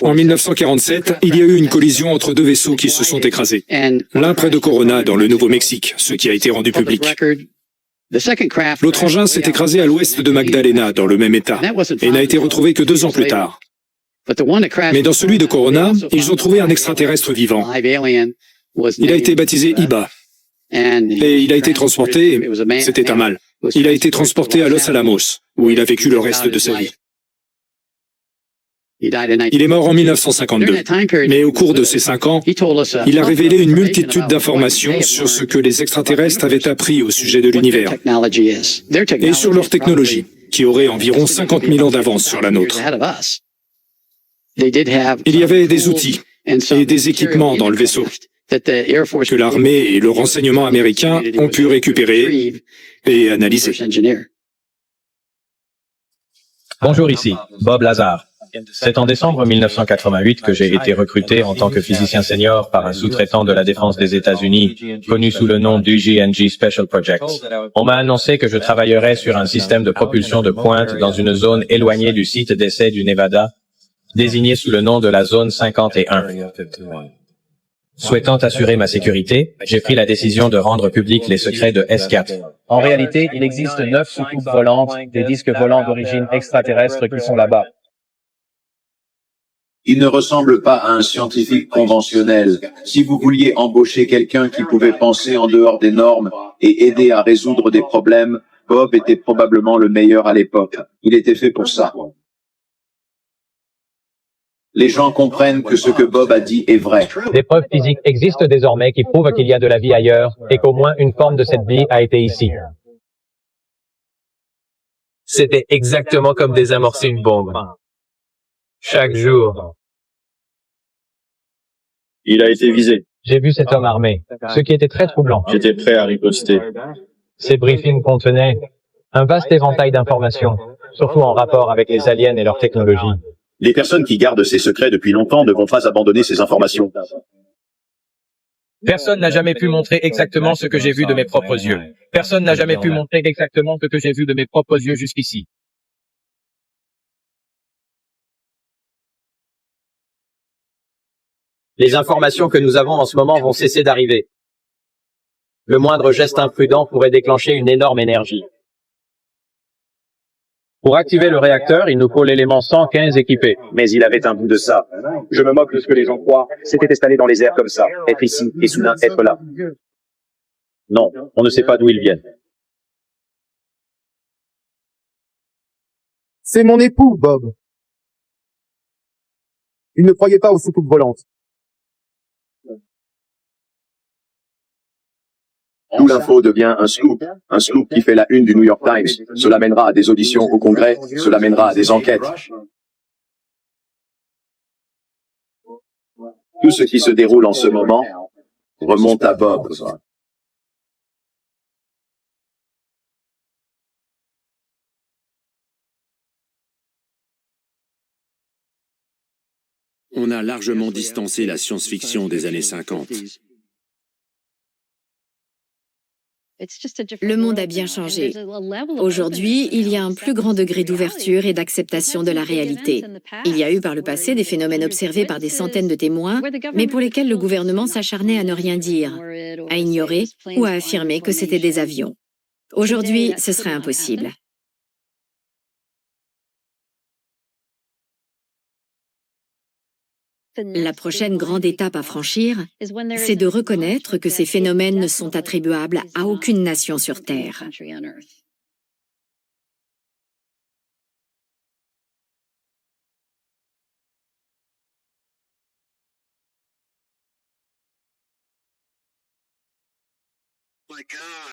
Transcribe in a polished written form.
En 1947, il y a eu une collision entre deux vaisseaux qui se sont écrasés. L'un près de Corona, dans le Nouveau-Mexique, ce qui a été rendu public. L'autre engin s'est écrasé à l'ouest de Magdalena, dans le même état, et n'a été retrouvé que 2 ans plus tard. Mais dans celui de Corona, ils ont trouvé un extraterrestre vivant. Il a été baptisé Iba. Et il a été transporté, c'était un mâle. Il a été transporté à Los Alamos, où il a vécu le reste de sa vie. Il est mort en 1952, mais au cours de ces 5 ans, il a révélé une multitude d'informations sur ce que les extraterrestres avaient appris au sujet de l'univers et sur leur technologie, qui aurait environ 50 000 ans d'avance sur la nôtre. Il y avait des outils et des équipements dans le vaisseau que l'armée et le renseignement américain ont pu récupérer et analyser. Bonjour, ici Bob Lazar. C'est en décembre 1988 que j'ai été recruté en tant que physicien senior par un sous-traitant de la défense des États-Unis, connu sous le nom d'UGNG Special Projects. On m'a annoncé que je travaillerais sur un système de propulsion de pointe dans une zone éloignée du site d'essai du Nevada, désigné sous le nom de la zone 51. Souhaitant assurer ma sécurité, j'ai pris la décision de rendre public les secrets de S4. En réalité, il existe 9 soucoupes volantes, des disques volants d'origine extraterrestre qui sont là-bas. Il ne ressemble pas à un scientifique conventionnel. Si vous vouliez embaucher quelqu'un qui pouvait penser en dehors des normes et aider à résoudre des problèmes, Bob était probablement le meilleur à l'époque. Il était fait pour ça. Les gens comprennent que ce que Bob a dit est vrai. Des preuves physiques existent désormais qui prouvent qu'il y a de la vie ailleurs et qu'au moins une forme de cette vie a été ici. C'était exactement comme désamorcer une bombe. Chaque jour. Il a été visé. J'ai vu cet homme armé, ce qui était très troublant. J'étais prêt à riposter. Ces briefings contenaient un vaste éventail d'informations, surtout en rapport avec les aliens et leur technologie. Les personnes qui gardent ces secrets depuis longtemps ne vont pas abandonner ces informations. Personne n'a jamais pu montrer exactement ce que j'ai vu de mes propres yeux. Personne n'a jamais pu montrer exactement ce que j'ai vu de mes propres yeux jusqu'ici. Les informations que nous avons en ce moment vont cesser d'arriver. Le moindre geste imprudent pourrait déclencher une énorme énergie. Pour activer le réacteur, il nous faut l'élément 115 équipé. Mais il avait un bout de ça. Je me moque de ce que les gens croient. C'était installé dans les airs comme ça. Être ici et soudain être là. Non, on ne sait pas d'où ils viennent. C'est mon époux, Bob. Il ne croyait pas aux soucoupes volantes. Tout l'info devient un scoop qui fait la une du New York Times. Cela mènera à des auditions au Congrès, cela mènera à des enquêtes. Tout ce qui se déroule en ce moment remonte à Bob. On a largement distancé la science-fiction des années 50. Le monde a bien changé. Aujourd'hui, il y a un plus grand degré d'ouverture et d'acceptation de la réalité. Il y a eu par le passé des phénomènes observés par des centaines de témoins, mais pour lesquels le gouvernement s'acharnait à ne rien dire, à ignorer ou à affirmer que c'était des avions. Aujourd'hui, ce serait impossible. La prochaine grande étape à franchir, c'est de reconnaître que ces phénomènes ne sont attribuables à aucune nation sur Terre.